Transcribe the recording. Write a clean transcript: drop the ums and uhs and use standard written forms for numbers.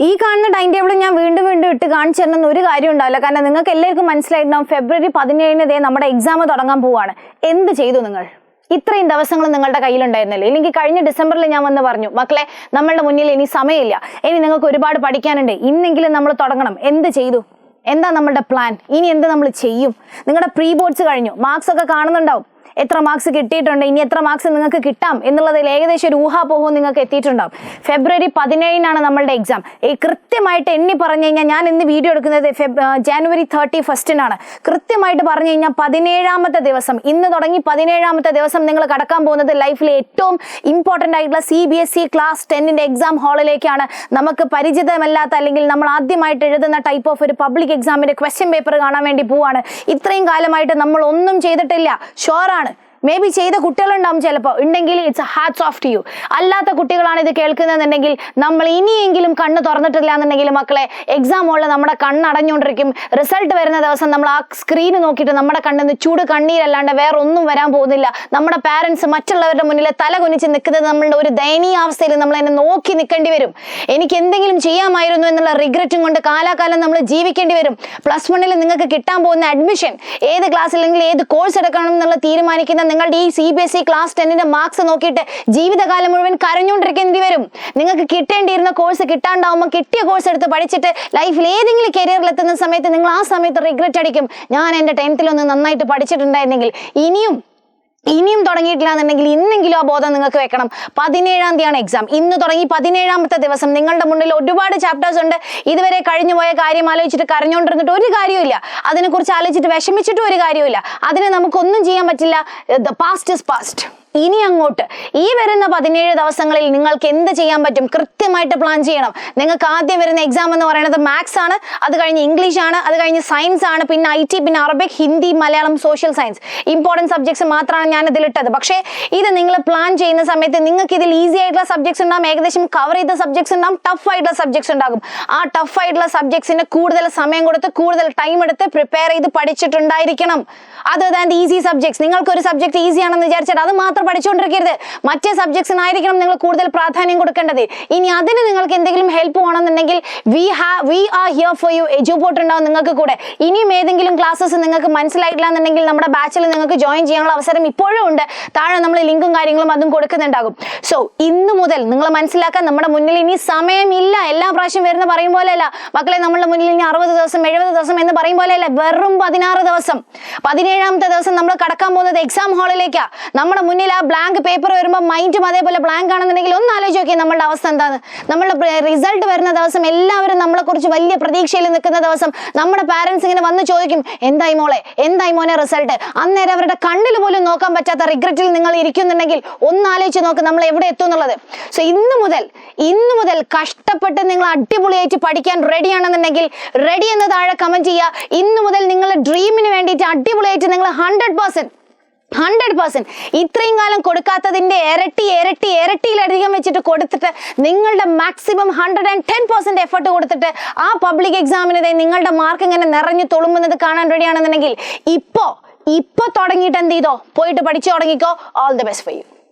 ഈ കാണുന്ന time table ഞാൻ വീണ്ടും ഇട്ട് കാണിച്ചു തരുന്ന ഒരു കാര്യം ഉണ്ടാവില്ല. കാരണം നിങ്ങൾക്ക് എല്ലാവർക്കും മനസ്സിലായിട്ടുണ്ടാവും ഫെബ്രുവരി 17 നമ്മുടെ എക്സാം തുടങ്ങാൻ പോവാണ്. എന്ത് ചെയ്തു നിങ്ങൾ? ഇത്രയും ദിവസങ്ങൾ നിങ്ങളുടെ കയ്യിലുണ്ടായിരുന്നില്ലേ? ഇല്ലെങ്കിൽ കഴിഞ്ഞ ഡിസംബറിൽ ഞാൻ വന്ന് പറഞ്ഞു, മക്കളെ നമ്മളുടെ മുന്നിൽ ഇനി സമയമില്ല, ഇനി നിങ്ങൾക്ക് ഒരുപാട് പഠിക്കാനുണ്ട്, ഇന്നെങ്കിലും നമ്മൾ തുടങ്ങണം. എന്ത് ചെയ്തു? എന്താ നമ്മളുടെ പ്ലാൻ? ഇനി എന്ത് നമ്മൾ ചെയ്യും? നിങ്ങളുടെ പ്രീ ബോർഡ്സ് കഴിഞ്ഞു, മാർക്സ് ഒക്കെ കാണുന്നുണ്ടാവും. എത്ര മാർക്സ് കിട്ടിയിട്ടുണ്ട്, ഇനി എത്ര മാർക്സ് നിങ്ങൾക്ക് കിട്ടാം എന്നുള്ളതിൽ ഏകദേശം ഒരു ഊഹാപോഹവും നിങ്ങൾക്ക് എത്തിയിട്ടുണ്ടാവും. ഫെബ്രുവരി 17 നമ്മളുടെ എക്സാം. കൃത്യമായിട്ട് എണ്ണി പറഞ്ഞു കഴിഞ്ഞാൽ, ഞാൻ ഇന്ന് വീഡിയോ എടുക്കുന്നത് ജാനുവരി 31 കൃത്യമായിട്ട് പറഞ്ഞു കഴിഞ്ഞാൽ 17ാമത്തെ ദിവസം, ഇന്ന് തുടങ്ങി 17ാമത്തെ ദിവസം നിങ്ങൾ കടക്കാൻ പോകുന്നത് ലൈഫിലെ ഏറ്റവും ഇമ്പോർട്ടൻ്റ് ആയിട്ടുള്ള CBSE ക്ലാസ് 10 എക്സാം ഹാളിലേക്കാണ്. നമുക്ക് പരിചിതമല്ലാത്ത അല്ലെങ്കിൽ നമ്മൾ ആദ്യമായിട്ട് എഴുതുന്ന ടൈപ്പ് ഓഫ് ഒരു പബ്ലിക് എക്സാമിന്റെ ക്വസ്റ്റ്യൻ പേപ്പർ കാണാൻ വേണ്ടി പോവാണ്. ഇത്രയും കാലമായിട്ട് നമ്മൾ ഒന്നും ചെയ്തിട്ടില്ല, ഷുവറാണ്. മേ ബി ചെയ്ത കുട്ടികളുണ്ടാവും, ചിലപ്പോൾ ഉണ്ടെങ്കിൽ it's hats off to you. അല്ലാത്ത കുട്ടികളാണ് ഇത് കേൾക്കുന്നതെന്നുണ്ടെങ്കിൽ, നമ്മൾ ഇനിയെങ്കിലും കണ്ണ് തുറന്നിട്ടില്ല എന്നുണ്ടെങ്കിൽ മക്കളെ, എക്സാം ഹോളിൽ നമ്മുടെ കണ്ണടഞ്ഞുകൊണ്ടിരിക്കും. റിസൾട്ട് വരുന്ന ദിവസം നമ്മൾ ആ സ്ക്രീന് നോക്കിയിട്ട് നമ്മുടെ കണ്ണിന്ന് ചൂട് കണ്ണീരല്ലാണ്ട് വേറെ ഒന്നും വരാൻ പോകുന്നില്ല. നമ്മുടെ പാരൻസ് മറ്റുള്ളവരുടെ മുന്നിൽ തല കുനിച്ച് നിൽക്കുന്നത് നമ്മളുടെ ഒരു ദയനീയാവസ്ഥയിൽ നമ്മൾ എന്നെ നോക്കി നിൽക്കേണ്ടി വരും. എനിക്ക് എന്തെങ്കിലും ചെയ്യാമായിരുന്നു എന്നുള്ള റിഗ്രറ്റും കൊണ്ട് കാലാകാലം നമ്മൾ ജീവിക്കേണ്ടി വരും. +1 നിങ്ങൾക്ക് കിട്ടാൻ പോകുന്ന അഡ്മിഷൻ, ഏത് ക്ലാസ് അല്ലെങ്കിൽ ഏത് കോഴ്സ് എടുക്കണം എന്നുള്ള തീരുമാനിക്കുന്ന നിങ്ങളുടെ ഈ CBSE ക്ലാസ് 10 മാർക്സ് നോക്കിയിട്ട് ജീവിതകാലം മുഴുവൻ കരഞ്ഞുകൊണ്ടിരിക്കേണ്ടി വരും. നിങ്ങൾക്ക് കിട്ടേണ്ടിയിരുന്ന കോഴ്സ് കിട്ടാണ്ടാവുമ്പോൾ കിട്ടിയ കോഴ്സ് എടുത്ത് പഠിച്ചിട്ട് ലൈഫിൽ ഏതെങ്കിലും കരിയറിൽ എത്തുന്ന സമയത്ത് നിങ്ങൾ ആ സമയത്ത് റിഗ്രറ്റ് അടിക്കും. ഞാൻ എൻ്റെ 10th നന്നായിട്ട് പഠിച്ചിട്ടുണ്ടായിരുന്നെങ്കിൽ. ഇനിയും തുടങ്ങിയിട്ടില്ല എന്നുണ്ടെങ്കിൽ ഇന്നെങ്കിലും ആ ബോധം നിങ്ങൾക്ക് വെക്കണം. 17ാം തീയതിയാണ് എക്സാം. ഇന്ന് തുടങ്ങി 17ാമത്തെ ദിവസം നിങ്ങളുടെ മുന്നിൽ ഒരുപാട് ചാപ്റ്റേഴ്സ് ഉണ്ട്. ഇതുവരെ കഴിഞ്ഞുപോയ കാര്യം ആലോചിച്ചിട്ട് കരഞ്ഞുകൊണ്ടിരുന്നിട്ട് ഒരു കാര്യമില്ല. അതിനെക്കുറിച്ച് ആലോചിച്ചിട്ട് വിഷമിച്ചിട്ടും ഒരു കാര്യമില്ല. അതിന് നമുക്കൊന്നും ചെയ്യാൻ പറ്റില്ല. The past is past. ഇനി അങ്ങോട്ട് ഈ വരുന്ന 17 ദിവസങ്ങളിൽ നിങ്ങൾക്ക് എന്ത് ചെയ്യാൻ പറ്റും? കൃത്യമായിട്ട് പ്ലാൻ ചെയ്യണം. നിങ്ങൾക്ക് ആദ്യം വരുന്ന എക്സാം എന്ന് പറയുന്നത് മാത്സ് ആണ്, അത് കഴിഞ്ഞ് ഇംഗ്ലീഷ് ആണ്, അത് കഴിഞ്ഞ് സയൻസ് ആണ്, പിന്നെ IT, പിന്നെ Arabic, Hindi, Malayalam, social science. Important subjects മാത്രമാണ് ഞാൻ ഇതിലിട്ടത്. പക്ഷേ ഇത് നിങ്ങൾ പ്ലാൻ ചെയ്യുന്ന സമയത്ത് നിങ്ങൾക്ക് ഇതിൽ ഈസി ആയിട്ടുള്ള സബ്ജക്ട്സ് ഉണ്ടാകും, ഏകദേശം കവർ ചെയ്ത സബ്ജക്ട്സ് ഉണ്ടാകും, ടഫ് ആയിട്ടുള്ള സബ്ജക്ട്സ് ഉണ്ടാകും. ആ ടഫ് ആയിട്ടുള്ള സബ്ജക്ട്സിന് കൂടുതൽ സമയം കൊടുത്ത് കൂടുതൽ ടൈം എടുത്ത് പ്രിപ്പയർ ചെയ്ത് പഠിച്ചിട്ടുണ്ടായിരിക്കണം. Other than the easy subjects. നിങ്ങൾക്ക് ഒരു സബ്ജക്ട് ഈസി ആണെന്ന് വിചാരിച്ചിട്ട് അത് മാത്രം പഠിച്ചുകൊണ്ടിരിക്കരുത്. മറ്റേ സബ്ജക്ട്സിനായിരിക്കണം നിങ്ങൾ കൂടുതൽ പ്രാധാന്യം കൊടുക്കേണ്ടത്. ഇനി അതിന് നിങ്ങൾക്ക് എന്തെങ്കിലും ഹെൽപ്പ് വേണമെന്നുണ്ടെങ്കിൽ we are here for you. Eduport ഉണ്ടാവും നിങ്ങൾക്ക് കൂടെ. ഇനിയും ഏതെങ്കിലും ക്ലാസ്സസ് നിങ്ങൾക്ക് മനസ്സിലായിട്ടില്ല എന്നുണ്ടെങ്കിൽ നമ്മുടെ ബാച്ചിൽ നിങ്ങൾക്ക് ജോയിൻ ചെയ്യാനുള്ള അവസരം ഇപ്പോഴും ഉണ്ട്. താഴെ നമ്മൾ ലിങ്കും കാര്യങ്ങളും അതും കൊടുക്കുന്നുണ്ടാകും. സോ ഇന്ന് മുതൽ നിങ്ങൾ മനസ്സിലാക്കാൻ, നമ്മുടെ മുന്നിൽ ഇനി സമയമില്ല. എല്ലാ പ്രാവശ്യം വരുന്ന പറയും പോലെയല്ല മക്കളെ, നമ്മുടെ മുന്നിൽ ഇനി 60 ദിവസം 70 ദിവസം എന്ന് പറയും പോലെയല്ല. വെറും 16 ദിവസം. 17ാമത്തെ ദിവസം നമ്മൾ കടക്കാൻ പോകുന്നത് എക്സാം ഹാളിലേക്കാ. നമ്മുടെ മുന്നിൽ ആ ബ്ലാങ്ക് പേപ്പർ വരുമ്പോൾ മൈൻഡും അതേപോലെ ബ്ലാങ്ക് ആണെന്നുണ്ടെങ്കിൽ ഒന്ന് ആലോചിച്ച് നോക്കിയാൽ നമ്മളുടെ അവസ്ഥ എന്താണ്? നമ്മളുടെ റിസൾട്ട് വരുന്ന ദിവസം എല്ലാവരും നമ്മളെ കുറിച്ച് വലിയ പ്രതീക്ഷയിൽ നിൽക്കുന്ന ദിവസം നമ്മുടെ പാരൻസ് ഇങ്ങനെ വന്ന് ചോദിക്കും, എന്തായി മോളെ, എന്തായി മോനെ റിസൾട്ട്? അന്നേരം അവരുടെ കണ്ണിൽ പോലും നോക്കാൻ പറ്റാത്ത റിഗ്രറ്റിൽ നിങ്ങൾ ഇരിക്കുന്നുണ്ടെങ്കിൽ ഒന്ന് ആലോചിച്ച് നോക്ക് നമ്മൾ എവിടെ എത്തും എന്നുള്ളത്. സോ ഇന്ന് മുതൽ കഷ്ടപ്പെട്ട് നിങ്ങൾ അടിപൊളിയായിട്ട് പഠിക്കാൻ റെഡിയാണെന്നുണ്ടെങ്കിൽ റെഡി എന്ന് താഴെ കമന്റ് ചെയ്യുക. ഇന്ന് മുതൽ നിങ്ങളുടെ ഡ്രീമിന് വേണ്ടിയിട്ട് അടിപൊളിയായിട്ട് നിങ്ങൾ 100% ഇത്രയും കാലം കൊടുക്കാത്തതിന്റെ ഇരട്ടിയിലധികം വെച്ചിട്ട് കൊടുത്തിട്ട് നിങ്ങളുടെ മാക്സിമം 110% എഫർട്ട് കൊടുത്തിട്ട് ആ പബ്ലിക് എക്സാമിന് നിങ്ങളുടെ മാർക്ക് ഇങ്ങനെ നിറഞ്ഞു തുളുമ്പുന്നത് കാണാൻ റെഡിയാണെന്നുണ്ടെങ്കിൽ ഇപ്പൊ തുടങ്ങിയിട്ട് എന്ത് ചെയ്തോ, പോയിട്ട് പഠിച്ചു തുടങ്ങിക്കോ. All the best for you.